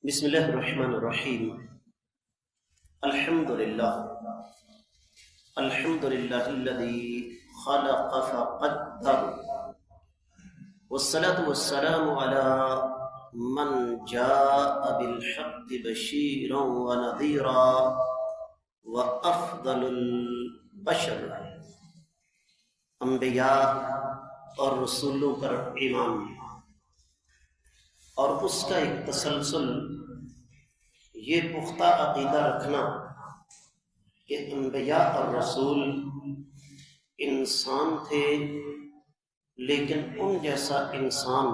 بسم اللہ الرحمن الرحیم۔ الحمد للہ الذی خلق فقدر، والصلاة والسلام علی من جاء بالحق بشیرا ونذیرا وافضل البشر، انبیاء اور رسولوں پر ایمان اور اس کا ایک تسلسل، یہ پختہ عقیدہ رکھنا کہ انبیاء اور رسول انسان تھے، لیکن ان جیسا انسان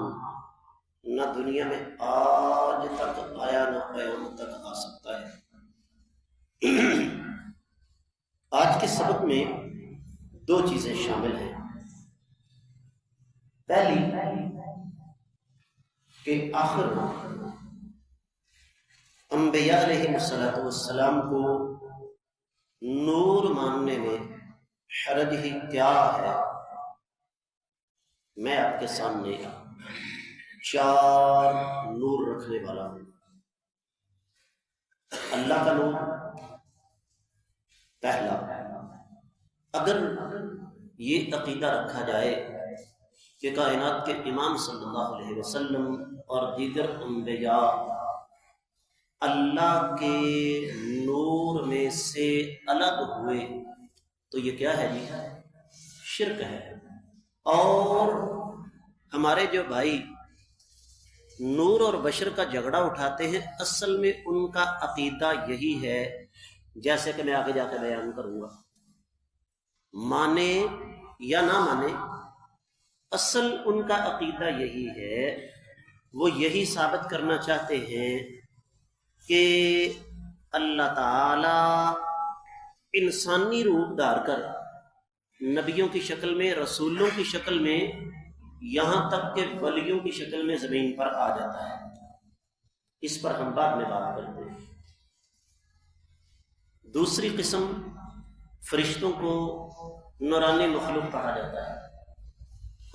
نہ دنیا میں آج تک آیا نہ قیامت تک آ سکتا ہے۔ آج کے سبق میں دو چیزیں شامل ہیں۔ پہلی کہ آخر انبیاء علیہ السلام کو نور ماننے میں حرج ہی کیا ہے۔ میں آپ کے سامنے چار نور رکھنے والا ہوں۔ اللہ کا نور پہلا، اگر یہ عقیدہ رکھا جائے کہ کائنات کے امام صلی اللہ علیہ وسلم اور دیگر انبیاء اللہ کے نور میں سے الگ ہوئے تو یہ کیا ہے جی؟ شرک ہے۔ اور ہمارے جو بھائی نور اور بشر کا جھگڑا اٹھاتے ہیں، اصل میں ان کا عقیدہ یہی ہے، جیسے کہ میں آگے جا کے بیان کروں گا، مانے یا نہ مانے، اصل ان کا عقیدہ یہی ہے، وہ یہی ثابت کرنا چاہتے ہیں کہ اللہ تعالی انسانی روپ دھار کر نبیوں کی شکل میں، رسولوں کی شکل میں، یہاں تک کہ ولیوں کی شکل میں زمین پر آ جاتا ہے۔ اس پر ہم بعد میں بات کرتے ہیں۔ دوسری قسم، فرشتوں کو نورانی مخلوق کہا جاتا ہے۔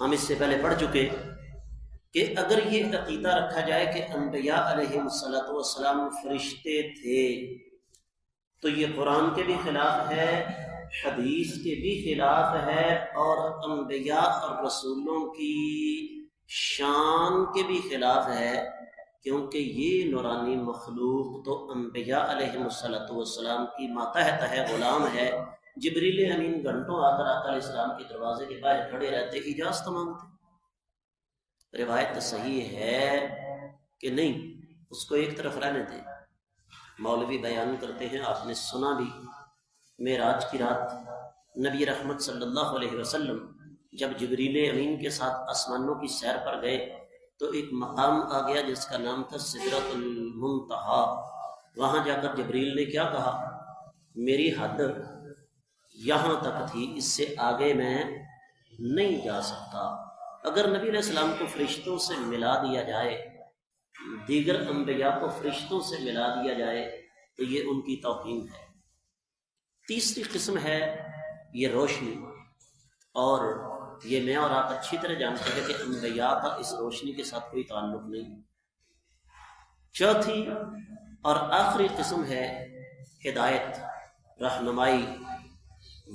ہم اس سے پہلے پڑھ چکے کہ اگر یہ عقیدہ رکھا جائے کہ انبیاء علیہ السلام فرشتے تھے تو یہ قرآن کے بھی خلاف ہے، حدیث کے بھی خلاف ہے، اور انبیاء اور رسولوں کی شان کے بھی خلاف ہے، کیونکہ یہ نورانی مخلوق تو انبیاء علیہ السلام کی ماتحت ہے، غلام ہے۔ جبریل امین گھنٹوں آ کر آقا علیہ السلام کے دروازے کے باہر کھڑے رہتے، اجازت مانگتے۔ روایت صحیح ہے کہ نہیں، اس کو ایک طرف رہنے دیں۔ مولوی بیان کرتے ہیں، آپ نے سنا بھی، معراج کی رات نبی رحمت صلی اللہ علیہ وسلم جب جبریل امین کے ساتھ آسمانوں کی سیر پر گئے تو ایک مقام آ گیا جس کا نام تھا سدرۃ المنتہا۔ وہاں جا کر جبریل نے کیا کہا؟ میری حد یہاں تک تھی، اس سے آگے میں نہیں جا سکتا۔ اگر نبی علیہ السلام کو فرشتوں سے ملا دیا جائے، دیگر انبیاء کو فرشتوں سے ملا دیا جائے تو یہ ان کی توہین ہے۔ تیسری قسم ہے یہ روشنی، اور یہ میں اور آپ اچھی طرح جانتے ہیں کہ انبیاء کا اس روشنی کے ساتھ کوئی تعلق نہیں۔ چوتھی اور آخری قسم ہے ہدایت، رہنمائی،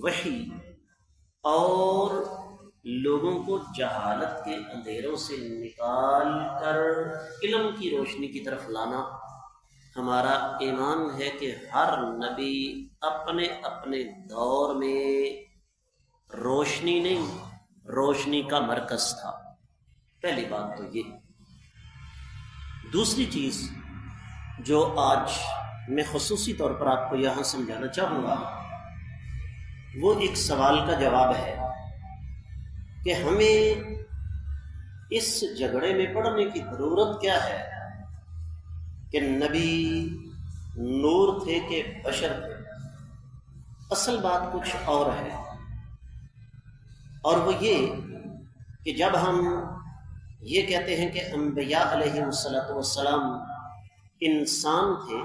وحی، اور لوگوں کو جہالت کے اندھیروں سے نکال کر علم کی روشنی کی طرف لانا۔ ہمارا ایمان ہے کہ ہر نبی اپنے اپنے دور میں روشنی نہیں، روشنی کا مرکز تھا۔ پہلی بات تو یہ۔ دوسری چیز جو آج میں خصوصی طور پر آپ کو یہاں سمجھانا چاہوں گا، وہ ایک سوال کا جواب ہے کہ ہمیں اس جھگڑے میں پڑنے کی ضرورت کیا ہے کہ نبی نور تھے کہ بشر تھے۔ اصل بات کچھ اور ہے، اور وہ یہ کہ جب ہم یہ کہتے ہیں کہ انبیاء علیہ السلام انسان تھے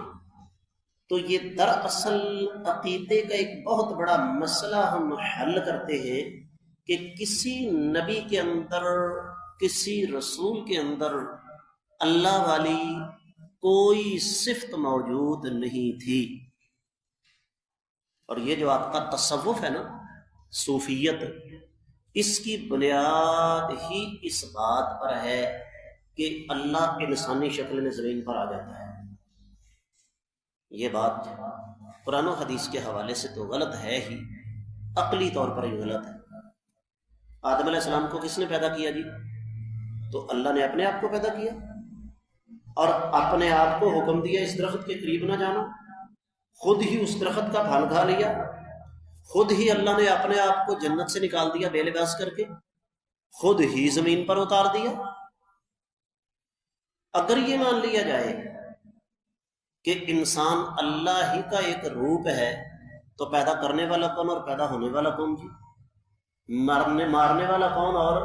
تو یہ دراصل عقیدے کا ایک بہت بڑا مسئلہ ہم حل کرتے ہیں کہ کسی نبی کے اندر، کسی رسول کے اندر اللہ والی کوئی صفت موجود نہیں تھی. اور یہ جو آپ کا تصوف ہے نا، صوفیت، اس کی بنیاد ہی اس بات پر ہے کہ اللہ انسانی شکل میں زمین پر آ جاتا ہے. یہ بات قرآن و حدیث کے حوالے سے تو غلط ہے ہی، عقلی طور پر ہی غلط ہے. آدم علیہ السلام کو کس نے پیدا کیا جی؟ تو اللہ نے اپنے آپ کو پیدا کیا اور اپنے آپ کو حکم دیا اس درخت کے قریب نہ جانا. خود ہی اس درخت کا پھل کھا لیا. خود ہی اللہ نے اپنے آپ کو جنت سے نکال دیا بے لباس کر کے، خود ہی زمین پر اتار دیا. اگر یہ مان لیا جائے کہ انسان اللہ ہی کا ایک روپ ہے تو پیدا کرنے والا کون اور پیدا ہونے والا کون جی؟ مارنے والا کون اور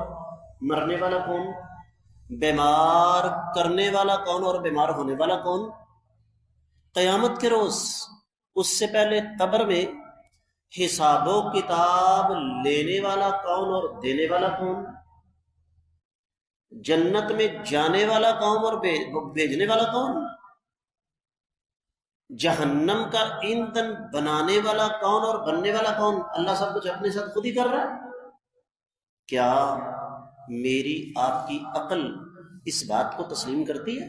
مرنے والا کون؟ بیمار کرنے والا کون اور بیمار ہونے والا کون؟ قیامت کے روز اس سے پہلے قبر میں حساب و کتاب لینے والا کون اور دینے والا کون؟ جنت میں جانے والا کون اور بھیجنے والا کون؟ جہنم کا ایندھن بنانے والا کون اور بننے والا کون؟ اللہ سب کچھ اپنے ساتھ خود ہی کر رہا ہے. کیا میری آپ کی عقل اس بات کو تسلیم کرتی ہے؟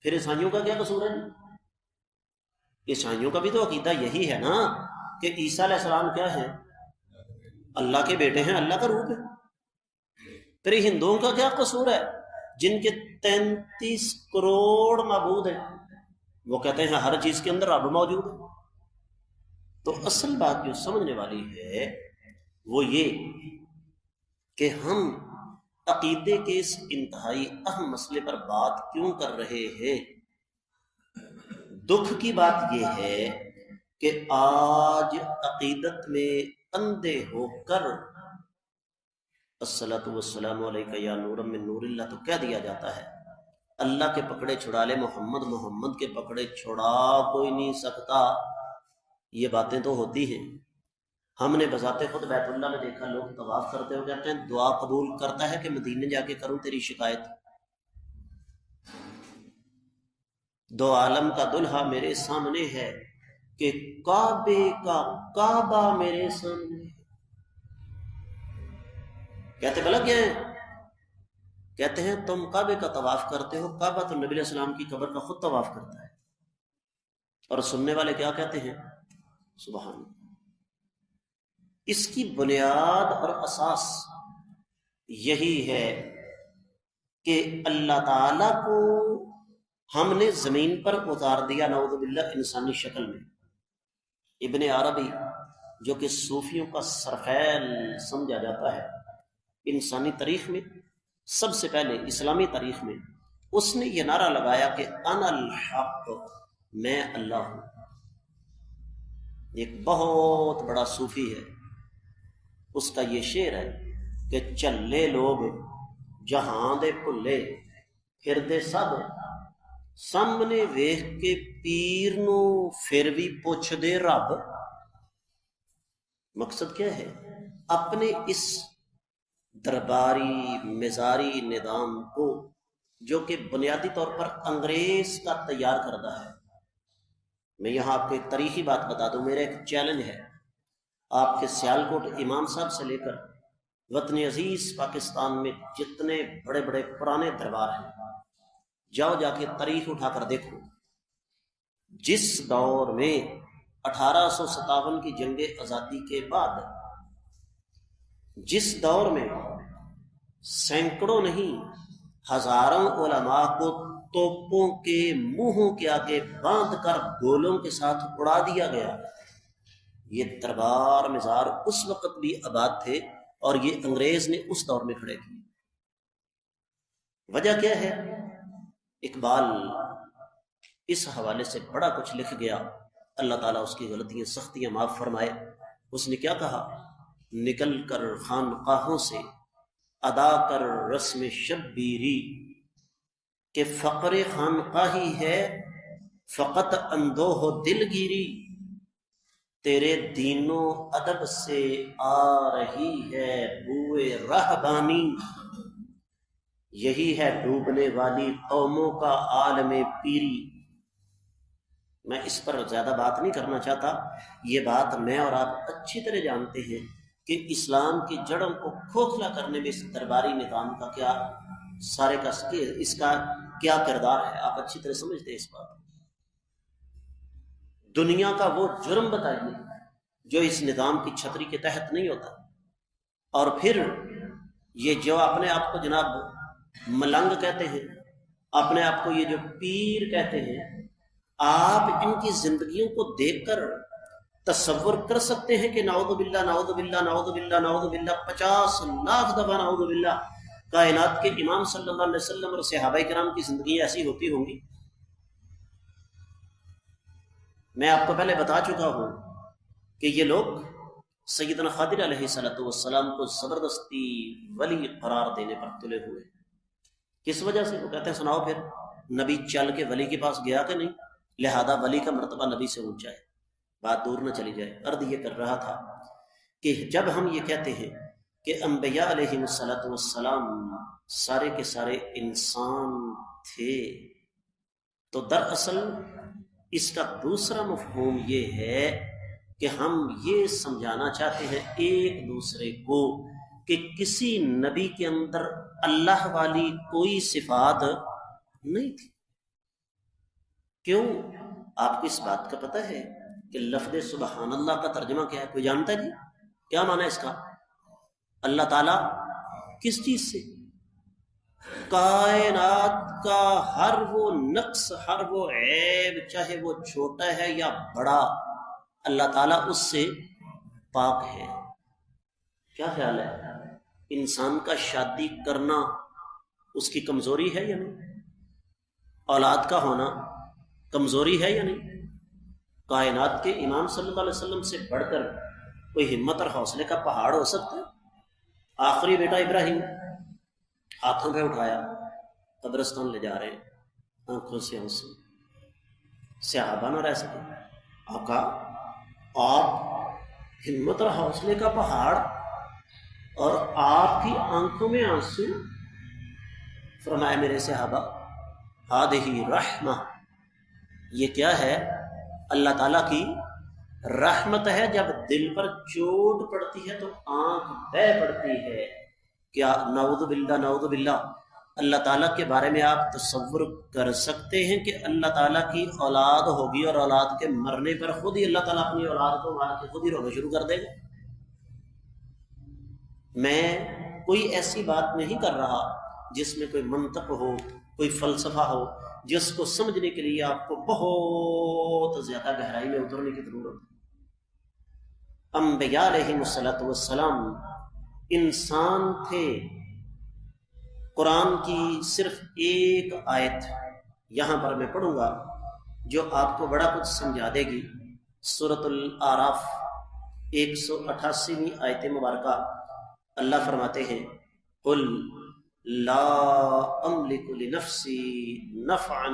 پھر عیسائیوں کا کیا قصور ہے؟ عیسائیوں کا بھی تو عقیدہ یہی ہے نا کہ عیسیٰ علیہ السلام کیا ہے؟ اللہ کے بیٹے ہیں، اللہ کا روپ ہے. پھر ہندوؤں کا کیا قصور ہے جن کے 33 کروڑ معبود ہیں؟ وہ کہتے ہیں ہر چیز کے اندر رب موجود ہے. تو اصل بات جو سمجھنے والی ہے وہ یہ کہ ہم عقیدے کے اس انتہائی اہم مسئلے پر بات کیوں کر رہے ہیں. دکھ کی بات یہ ہے کہ آج عقیدت میں اندھے ہو کر الصلاۃ والسلام علیک یا نور من نور اللہ تو کہہ دیا جاتا ہے. اللہ کے پکڑے چھڑا لے محمد، محمد کے پکڑے چھڑا کوئی نہیں سکتا. یہ باتیں تو ہوتی ہیں. ہم نے بذات خود بیت اللہ میں دیکھا لوگ طواف کرتے ہو کہتے ہیں دعا قبول کرتا ہے کہ مدینے جا کے کروں تیری شکایت. دو عالم کا دلہا میرے سامنے ہے کہ کعبے کا کعبہ میرے سامنے ہے. کہتے بھلا کیا ہے؟ کہتے ہیں تم کعبے کا طواف کرتے ہو، کعبہ تو نبی علیہ السلام کی قبر کا خود طواف کرتا ہے. اور سننے والے کیا کہتے ہیں؟ سبحان اللہ. اس کی بنیاد اور اساس یہی ہے کہ اللہ تعالی کو ہم نے زمین پر اتار دیا نعوذ باللہ انسانی شکل میں. ابن عربی جو کہ صوفیوں کا سرخیل سمجھا جاتا ہے انسانی تاریخ میں، سب سے پہلے اسلامی تاریخ میں اس نے یہ نعرہ لگایا کہ انا الحق، میں اللہ ہوں. ایک بہت بڑا صوفی ہے، اس کا یہ شعر ہے کہ چلے لوگ جہاں دے بھلے پھردے سب، سامنے ویکھ کے پیر نو پھر بھی پوچھ دے رب. مقصد کیا ہے؟ اپنے اس درباری مزاری نظام کو جو کہ بنیادی طور پر انگریز کا تیار کردہ ہے. میں یہاں آپ کو ایک تاریخی بات بتا دوں، میرا ایک چیلنج ہے. آپ کے سیالکوٹ امام صاحب سے لے کر وطن عزیز پاکستان میں جتنے بڑے بڑے پرانے دربار ہیں، جاؤ جا کے تاریخ اٹھا کر دیکھو. جس دور میں 1857 کی جنگ آزادی کے بعد، جس دور میں سینکڑوں نہیں ہزاروں علماء کو توپوں کے منہوں کے آگے باندھ کر گولوں کے ساتھ اڑا دیا گیا، یہ دربار مزار اس وقت بھی آباد تھے اور یہ انگریز نے اس دور میں کھڑے کیے. وجہ کیا ہے؟ اقبال اس حوالے سے بڑا کچھ لکھ گیا، اللہ تعالیٰ اس کی غلطیاں سختیاں معاف فرمائے. اس نے کیا کہا؟ نکل کر خانقاہوں سے ادا کر رسم شبیری، کہ فقر خانقاہی ہے فقط اندوہ و دلگیری، تیرے دین و ادب سے آ رہی ہے بوئے رہبانی، یہی ہے ڈوبنے والی قوموں کا عالم پیری۔ میں اس پر زیادہ بات نہیں کرنا چاہتا، یہ بات میں اور آپ اچھی طرح جانتے ہیں کہ اسلام کی جڑوں کو کھوکھلا کرنے میں اس درباری نظام کا کیا اس کا کیا کردار ہے، آپ اچھی طرح سمجھتے ہیں اس بات۔ دنیا کا وہ جرم بتائیے جو اس نظام کی چھتری کے تحت نہیں ہوتا، اور پھر یہ جو اپنے آپ کو جناب ملنگ کہتے ہیں، اپنے آپ کو یہ جو پیر کہتے ہیں، آپ ان کی زندگیوں کو دیکھ کر تصور کر سکتے ہیں کہ نعوذ باللہ نعوذ باللہ نعوذ باللہ نعوذ باللہ 50 لاکھ دفعہ نعوذ باللہ کائنات کے امام صلی اللہ علیہ وسلم اور صحابہ کرام کی زندگی ایسی ہوتی ہوں گی؟ میں آپ کو پہلے بتا چکا ہوں کہ یہ لوگ سیدنا خضر علیہ السلام کو زبردستی ولی قرار دینے پر تلے ہوئے۔ کس وجہ سے؟ وہ کہتے ہیں سناؤ پھر، نبی چل کے ولی کے پاس گیا کہ نہیں، لہذا ولی کا مرتبہ نبی سے اونچا ہے۔ بات دور نہ چلی جائے، عرض یہ کر رہا تھا کہ جب ہم یہ کہتے ہیں کہ انبیاء علیہ السلام سارے کے سارے انسان تھے، تو دراصل اس کا دوسرا مفہوم یہ ہے کہ ہم یہ سمجھانا چاہتے ہیں ایک دوسرے کو کہ کسی نبی کے اندر اللہ والی کوئی صفات نہیں تھی۔ کیوں؟ آپ کو اس بات کا پتہ ہے کہ لفظ سبحان اللہ کا ترجمہ کیا ہے؟ کوئی جانتا ہے جی؟ کیا معنی ہے اس کا؟ اللہ تعالیٰ کس چیز سے؟ کائنات کا ہر وہ نقص، ہر وہ عیب، چاہے وہ چھوٹا ہے یا بڑا، اللہ تعالیٰ اس سے پاک ہے۔ کیا خیال ہے؟ انسان کا شادی کرنا اس کی کمزوری ہے یا نہیں؟ اولاد کا ہونا کمزوری ہے یا نہیں؟ کائنات کے امام صلی اللہ علیہ وسلم سے بڑھ کر کوئی ہمت اور حوصلے کا پہاڑ ہو سکتا ہے؟ آخری بیٹا ابراہیم ہاتھوں پہ اٹھایا، قبرستان لے جا رہے ہیں، آنکھوں سے آنسو، صحابہ نہ رہ سکے۔ آقا آپ ہمت اور حوصلے کا پہاڑ اور آپ کی آنکھوں میں آنسو؟ فرمایا میرے صحابہ ہذہ رحمہ، یہ کیا ہے؟ اللہ تعالیٰ کی رحمت ہے۔ جب دل پر چوٹ پڑتی ہے تو آنکھ بہہ پڑتی ہے۔ کیا نعوذ باللہ نعوذ باللہ اللہ تعالیٰ کے بارے میں آپ تصور کر سکتے ہیں کہ اللہ تعالیٰ کی اولاد ہوگی اور اولاد کے مرنے پر خود ہی اللہ تعالیٰ اپنی اولاد کو مار کے خود ہی رونا شروع کر دے گا؟ میں کوئی ایسی بات نہیں کر رہا جس میں کوئی منطق ہو، کوئی فلسفہ ہو، جس کو سمجھنے کے لیے آپ کو بہت زیادہ گہرائی میں اترنے کی ضرورت ہے۔ انبیاء علیہ السلام انسان تھے۔ قرآن کی صرف ایک آیت یہاں پر میں پڑھوں گا جو آپ کو بڑا کچھ سمجھا دے گی۔ سورۃ الاعراف 188ویں آیت مبارکہ، اللہ فرماتے ہیں قل لا املک لنفسی نفعا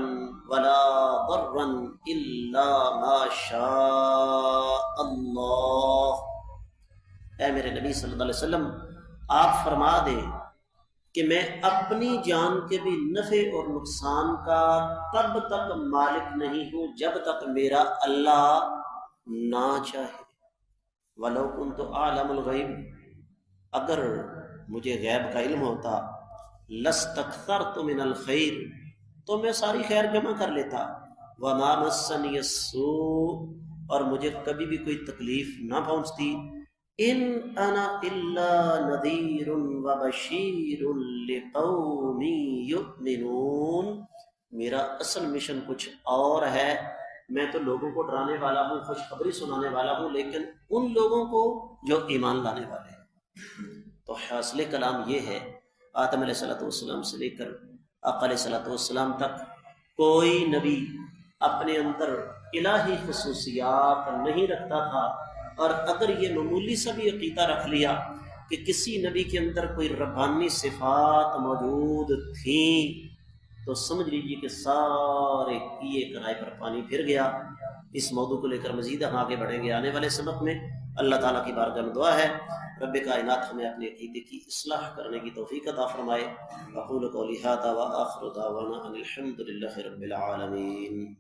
ولا ضرا الا ما شاء اللہ۔ اے میرے نبی صلی اللہ علیہ وسلم، آپ فرما دیں کہ میں اپنی جان کے بھی نفع اور نقصان کا تب تک مالک نہیں ہوں جب تک میرا اللہ نہ چاہے۔ وَلَوْ كُنْتُ أَعْلَمُ الْغَيْبِ، اگر مجھے غیب کا علم ہوتا، لَاسْتَكْثَرْتُ مِنَ الْخَيْرِ، تو میں ساری خیر جمع کر لیتا، وَمَا مَسَّنِيَ السُّوءُ، اور مجھے کبھی بھی کوئی تکلیف نہ پہنچتی، ان انا الا نذیر وبشیر لقوم یؤمنون، میرا اصل مشن کچھ اور ہے، میں تو لوگوں کو ڈرانے والا ہوں، خوشخبری سنانے والا ہوں، لیکن ان لوگوں کو جو ایمان لانے والے ہیں۔ تو حاصل کلام یہ ہے، آدم علیہ السلام سے لے کر آقا علیہ السلام تک کوئی نبی اپنے اندر الہی خصوصیات نہیں رکھتا تھا، اور اگر یہ معمولی سا بھی عقیدہ رکھ لیا کہ کسی نبی کے اندر کوئی ربانی صفات موجود تھیں تو سمجھ لیجیے کہ سارے کیے کرائے پر پانی پھر گیا۔ اس موضوع کو لے کر مزید ہم آگے بڑھیں گے آنے والے سبق میں۔ اللہ تعالیٰ کی بارگاہ میں دعا ہے رب کائنات ہمیں اپنے عقیدے کی اصلاح کرنے کی توفیق عطا فرمائے۔ اقول قولی ھذا وآخر دعوانا ان الحمد للہ رب العالمین۔